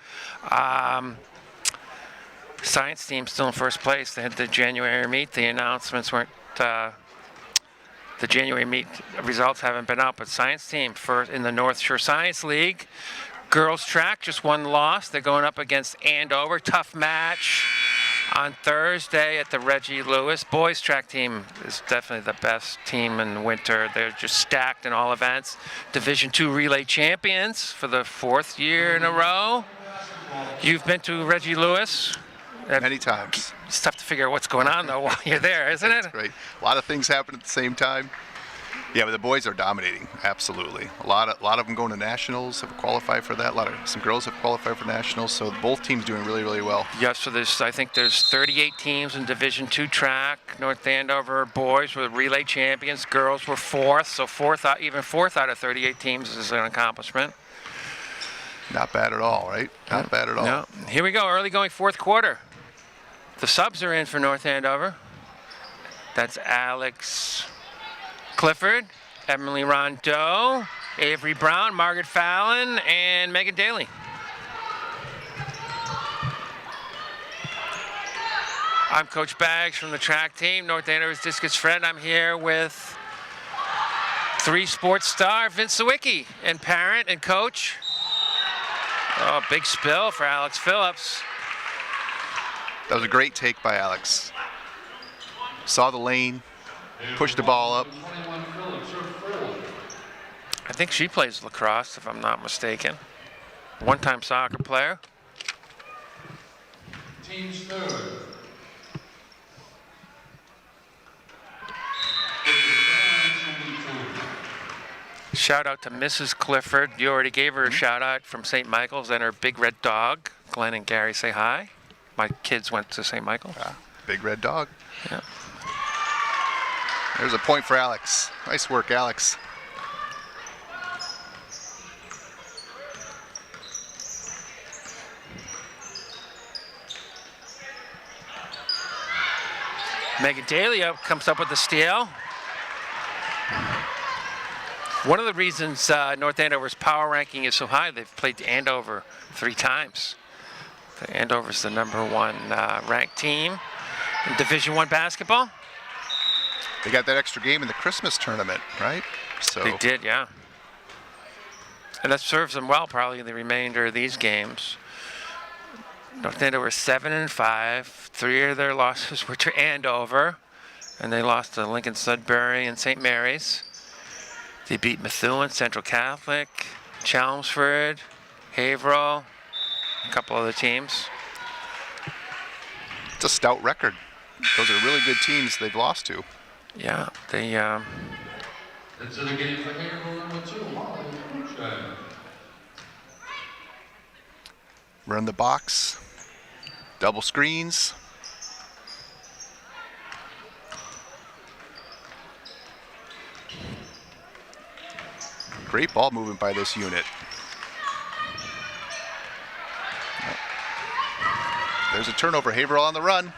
Science team still in first place. They had the January meet. The announcements weren't. The January meet results haven't been out, but science team first in the North Shore Science League. Girls track, just 1 loss. They're going up against Andover. Tough match on Thursday at the Reggie Lewis. Boys track team is definitely the best team in winter. They're just stacked in all events. Division II relay champions for the 4th year in a row. You've been to Reggie Lewis? Many times. It's tough to figure out what's going on, though, while you're there, isn't it? That's great. A lot of things happen at the same time. Yeah, but the boys are dominating, absolutely. A lot of them going to nationals, have qualified for that. Some girls have qualified for nationals, so both teams doing really, really well. Yeah, so I think there's 38 teams in Division II track. North Andover boys were relay champions. Girls were 4th, so even fourth out of 38 teams is an accomplishment. Not bad at all, right? Not bad at all. No. Here we go, early going 4th quarter. The subs are in for North Andover. That's Alex Clifford, Emily Rondeau, Avery Brown, Margaret Fallon, and Megan Daly. I'm Coach Baggs from the track team, North Andover's Discus Friend. I'm here with 3 sports star Vince Sawicki and parent and coach. Oh, big spill for Alex Phillips. That was a great take by Alex. Saw the lane, pushed the ball up. 21 Phillips, her forward. I think she plays lacrosse, if I'm not mistaken. One-time soccer player. Team's third. Shout out to Mrs. Clifford. You already gave her a shout out from St. Michael's and her big red dog. Glenn and Gary say hi. My kids went to St. Michael's. Big red dog. Yeah. There's a point for Alex. Nice work, Alex. Megan Dalio comes up with the steal. One of the reasons North Andover's power ranking is so high, they've played Andover 3 times. Andover's the #1 ranked team in Division I basketball. They got that extra game in the Christmas tournament, right? So They did, yeah. And that serves them well probably in the remainder of these games. North Andover 7-5. 3 of their losses were to Andover, and they lost to Lincoln Sudbury and St. Mary's. They beat Methuen, Central Catholic, Chelmsford, Haverhill, a couple other teams. it's a stout record. Those are really good teams they've lost to. Yeah, they Into the game for Haverhill, #2, Molly Cruikshank. Run the box. Double screens. Great ball movement by this unit. There's a turnover. Haverhill on the run.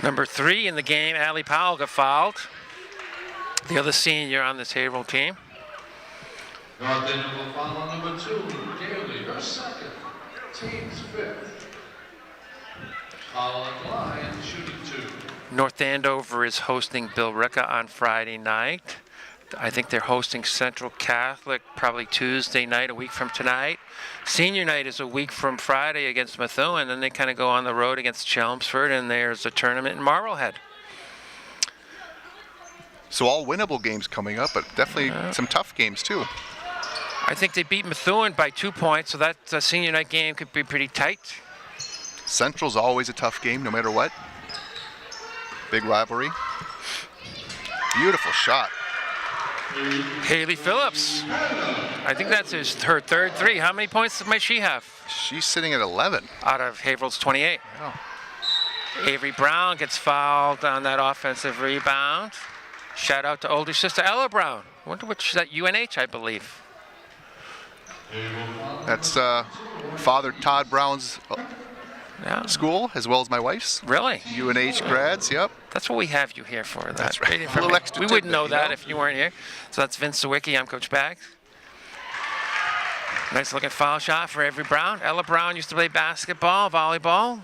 number 3 in the game, Allie Powell got fouled. The other senior on this Haverhill team. North Andover foul on #2, Daly, her second. Team's 5th. Foul at the line, shooting 2. North Andover is hosting Billerica on Friday night. I think they're hosting Central Catholic probably Tuesday night, a week from tonight. Senior night is a week from Friday against Methuen, then they kind of go on the road against Chelmsford, and there's a tournament in Marblehead. So all winnable games coming up, but definitely some tough games too. I think they beat Methuen by 2 points, so that senior night game could be pretty tight. Central's always a tough game, no matter what. Big rivalry. Beautiful shot. Haley Phillips. I think that's her 3rd 3. How many points might she have She's sitting at 11. out of Haverhill's 28? Wow. Avery Brown gets fouled on that offensive rebound. Shout out to older sister Ella Brown. I wonder which, that UNH, I believe. That's Father Todd Brown's Yeah. school, as well as my wife's. Really? UNH grads, yep. That's what we have you here for. That's right. great A little information. extra We wouldn't tidbit, know you that know? if you weren't here. So that's Vince Sawicki. I'm Coach Baggs. Nice looking foul shot for Avery Brown. Ella Brown used to play basketball, volleyball,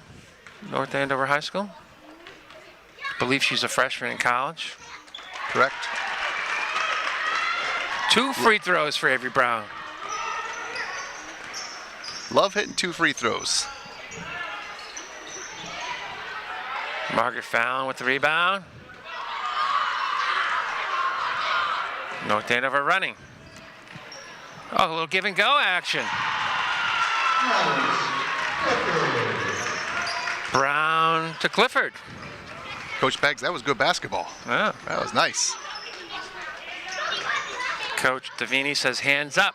North Andover High School. I believe she's a freshman in college. Correct. 2 free throws for Avery Brown. Love hitting 2 free throws. Margaret Fallon with the rebound. North Andover running. Oh, a little give and go action. Brown to Clifford. Coach Baggs, that was good basketball. Oh. That was nice. Coach Davini says hands up.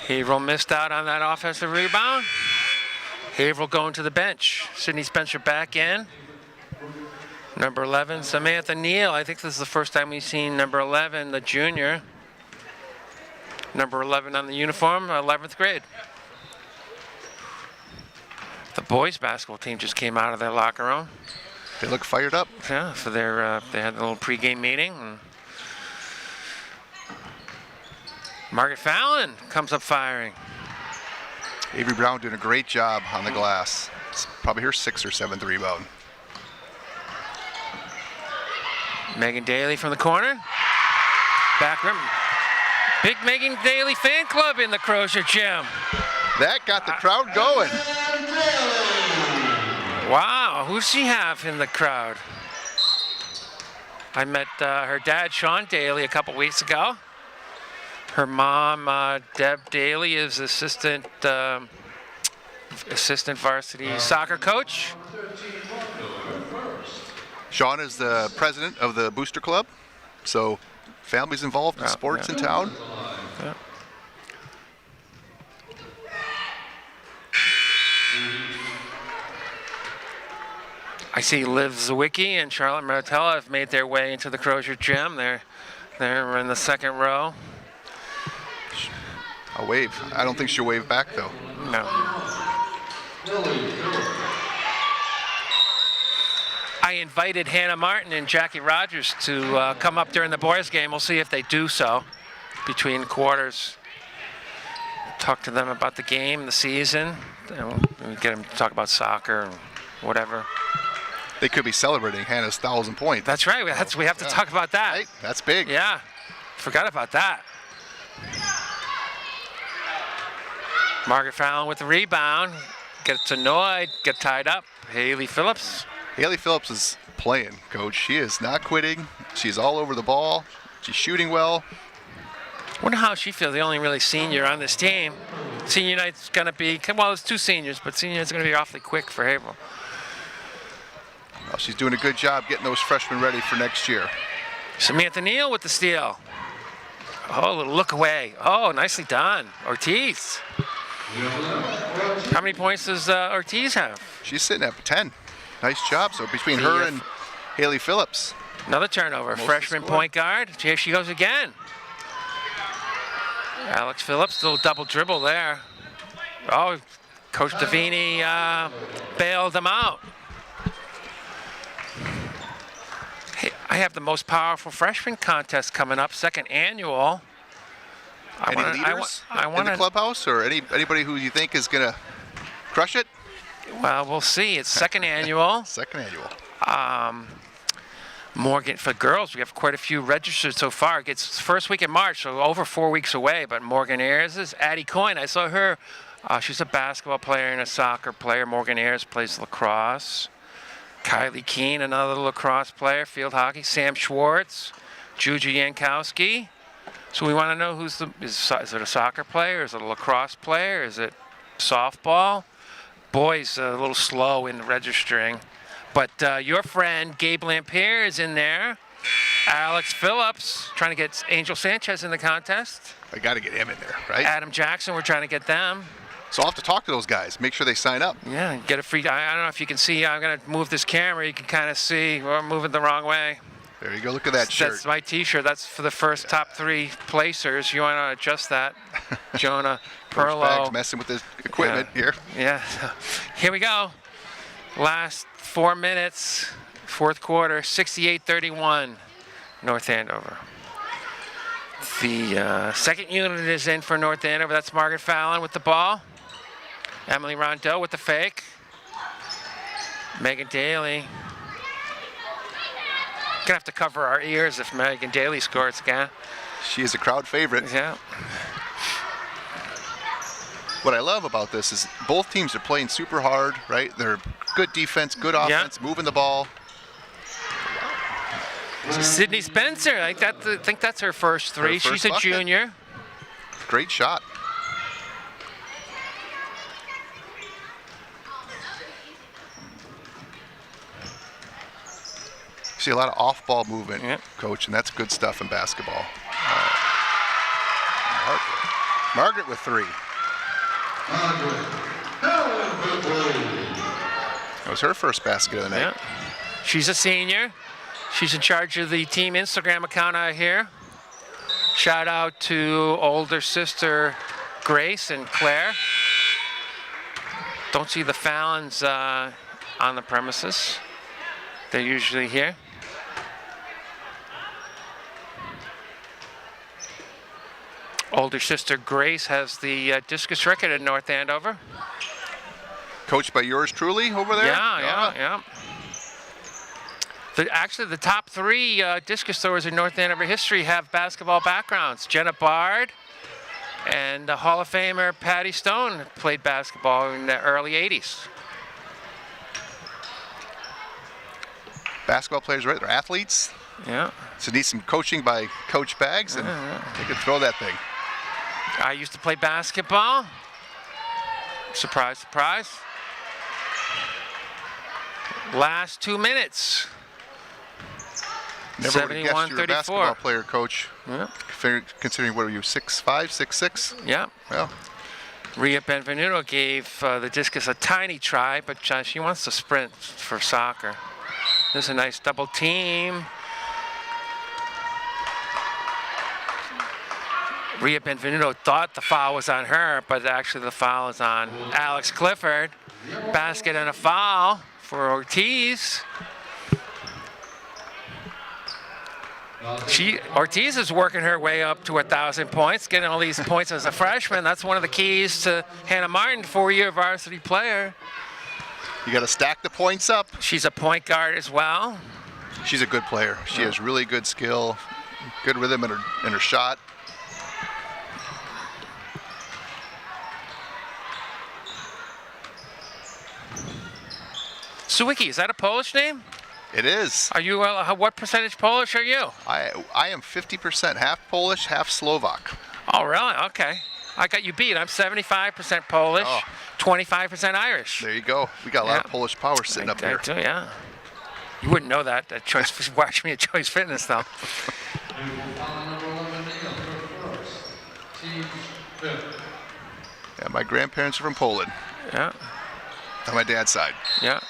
Haverhill missed out on that offensive rebound. Haverhill going to the bench. Sydney Spencer back in. Number 11, Samantha Neal. I think this is the first time we've seen number 11, the junior. Number 11 on the uniform, 11th grade. The boys basketball team just came out of their locker room. They look fired up. Yeah, for their they had a little pregame meeting. And Margaret Fallon comes up firing. Avery Brown doing a great job on the glass. It's probably her 6th or 7th rebound. Megan Daly from the corner. Back rim. Big Megan Daly fan club in the Crozier Gym. That got the crowd going. Wow, who's she have in the crowd? I met her dad, Sean Daly, a couple weeks ago. Her mom, Deb Daly, is assistant varsity soccer coach. Sean is the president of the Booster Club, so families involved in sports in town. Yeah. I see Liv Zawicki and Charlotte Martella have made their way into the Crozier Gym. They're in the 2nd row. I'll wave. I don't think she'll wave back, though. No. I invited Hannah Martin and Jackie Rogers to come up during the boys' game. We'll see if they do so between quarters. Talk to them about the game, the season. And we get them to talk about soccer and whatever. They could be celebrating Hannah's 1,000 points. That's right. We have to talk about that. Right? That's big. Yeah. Forgot about that. Margaret Fallon with the rebound. Gets annoyed, get tied up. Haley Phillips. Haley Phillips is playing, Coach. She is not quitting. She's all over the ball. She's shooting well. Wonder how she feels. The only really senior on this team. Senior night's going to be, well, there's 2 seniors, but senior night's going to be awfully quick for Haverhill. Well, she's doing a good job getting those freshmen ready for next year. Samantha Neal with the steal. Oh, a little look away. Oh, nicely done. Ortiz. How many points does Ortiz have? She's sitting at 10. Nice job. So between her and Haley Phillips. Another turnover. Freshman point guard. Here she goes again. Alex Phillips, little double dribble there. Oh, Coach Davini bailed them out. Hey, I have the most powerful freshman contest coming up, 2nd annual. Any leaders in the clubhouse, or anybody who you think is going to crush it? Well, we'll see. It's 2nd annual. 2nd annual. Morgan, for girls, we have quite a few registered so far. It's first week in March, so over 4 weeks away. But Morgan Ayers is Addie Coyne. I saw her. She's a basketball player and a soccer player. Morgan Ayers plays lacrosse. Kylie Keene, another lacrosse player, field hockey. Sam Schwartz, Juju Yankowski. So we want to know is it a soccer player? Is it a lacrosse player? Is it softball? Boys a little slow in registering. But your friend Gabe Lampere is in there. Alex Phillips trying to get Angel Sanchez in the contest. I got to get him in there, right? Adam Jackson, we're trying to get them. So I'll have to talk to those guys. Make sure they sign up. Yeah, get a free. I don't know if you can see. I'm going to move this camera. You can kind of see we're moving the wrong way. There you go. Look at that shirt. That's my T-shirt. That's for the first top 3 placers. You want to adjust that, Jonah Perlow. Messing with his equipment here. Yeah. Here we go. Last 4 minutes, 4th quarter, 68-31, North Andover. The 2nd unit is in for North Andover. That's Margaret Fallon with the ball. Emily Rondeau with the fake. Megan Daly. Gonna have to cover our ears if Megan Daly scores again. She is a crowd favorite. Yeah. What I love about this is both teams are playing super hard, right? They're good defense, good offense, moving the ball. Sydney Spencer, I think that's her first 3. Her first She's a bucket. junior. Great shot. See a lot of off-ball movement, Coach, and that's good stuff in basketball. Margaret with 3. That was her first basket of the night. Yeah. She's a senior. She's in charge of the team Instagram account out here. Shout out to older sister Grace and Claire. Don't see the Fallons on the premises. They're usually here. Older sister Grace has the discus record at North Andover. Coached by yours truly over there? Yeah. Actually, the top 3 discus throwers in North Andover history have basketball backgrounds. Jenna Bard and the Hall of Famer Patty Stone played basketball in the early 80s. Basketball players, right? They're athletes. Yeah. So need some coaching by Coach Baggs, and they could throw that thing. I used to play basketball. Surprise, surprise. Last 2 minutes. Never would have guessed you were a 71-34. basketball player, Coach. Yeah. Considering, what are you, 6'5", 6'6"? Yeah. Well, Rhea Benvenuto gave the discus a tiny try, but she wants to sprint for soccer. There's a nice double team. Rhea Benvenuto thought the foul was on her, but actually the foul is on Alex Clifford. Basket and a foul for Ortiz. Ortiz is working her way up to 1,000 points, getting all these points as a freshman. That's one of the keys to Hannah Martin, 4-year varsity player. you got to stack the points up. She's a point guard as well. She's a good player. She has really good skill, good rhythm in her shot. Suwicki, is that a Polish name? It is. Are you, what percentage Polish are you? I am 50% half Polish, half Slovak. Oh, really? Okay. I got you beat. I'm 75% Polish, 25% Irish. There you go. We got a lot of Polish power sitting up here. I do, yeah. You wouldn't know that. Choice, watch me at Choice Fitness, though. Yeah, my grandparents are from Poland. Yeah. On my dad's side. Yeah.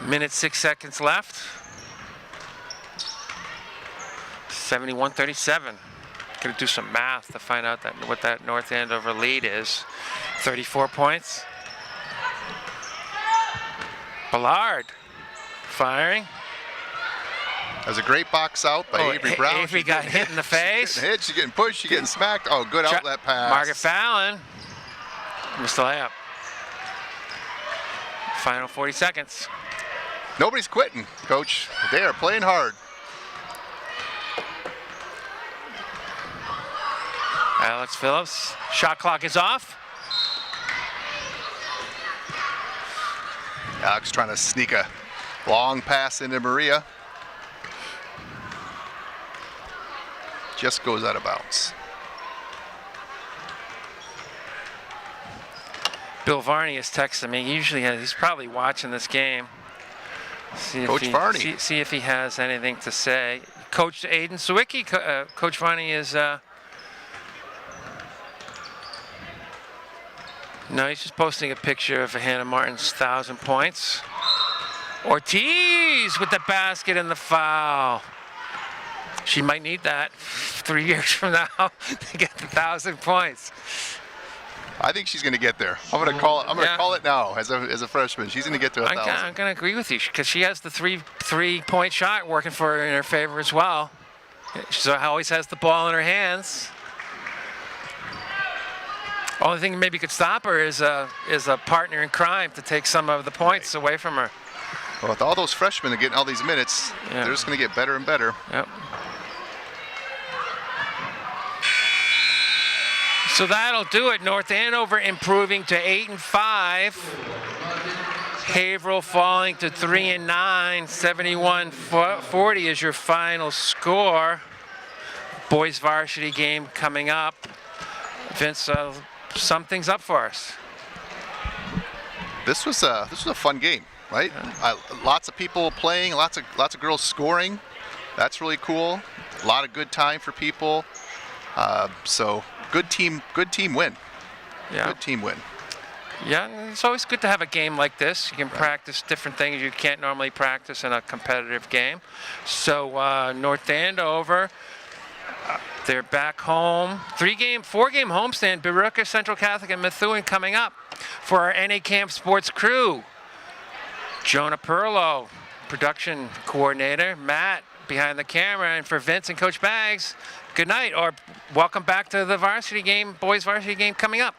Minute 6 seconds left. 71-37. Gonna do some math to find out what that North Andover lead is. 34 points. Ballard firing. That was a great box out by Avery Brown. Avery got hit in the face. She's getting hit, she's getting pushed, she's getting smacked. Oh, good outlet pass. Margaret Fallon missed the layup. Final 40 seconds. Nobody's quitting, Coach. They are playing hard. Alex Phillips, shot clock is off. Alex trying to sneak a long pass into Maria. Just goes out of bounds. Bill Varney is texting me. He's probably watching this game. Coach Varney. See if he has anything to say. Coach Aiden Sawicki, Coach Varney is... No, he's just posting a picture of Hannah Martin's 1,000 points. Ortiz with the basket and the foul. She might need that 3 years from now to get the 1,000 points. I think she's going to get there. I'm going to call it. I'm going to call it now as a freshman. She's going to get to 1,000. I'm going to agree with you because she has the three-point shot working for her in her favor as well. She always has the ball in her hands. Only thing maybe could stop her is a partner in crime to take some of the points away from her. Well, with all those freshmen getting all these minutes, they're just going to get better and better. Yep. So that'll do it. North Andover improving to 8-5. Haverhill falling to 3-9. 71-40 is your final score. Boys varsity game coming up. Vince, sum things up for us. This was a fun game, right? Lots of people playing, lots of girls scoring. That's really cool. A lot of good time for people. So good team win. Yeah. Good team win. Yeah, it's always good to have a game like this. You can practice different things you can't normally practice in a competitive game. So North Andover, they're back home. 4-game homestand. Billerica, Central Catholic, and Methuen coming up for our NA Camp Sports crew. Jonah Perlow, production coordinator, Matt, behind the camera, and for Vince and Coach Baggs, good night, or welcome back to the varsity game, boys varsity game coming up.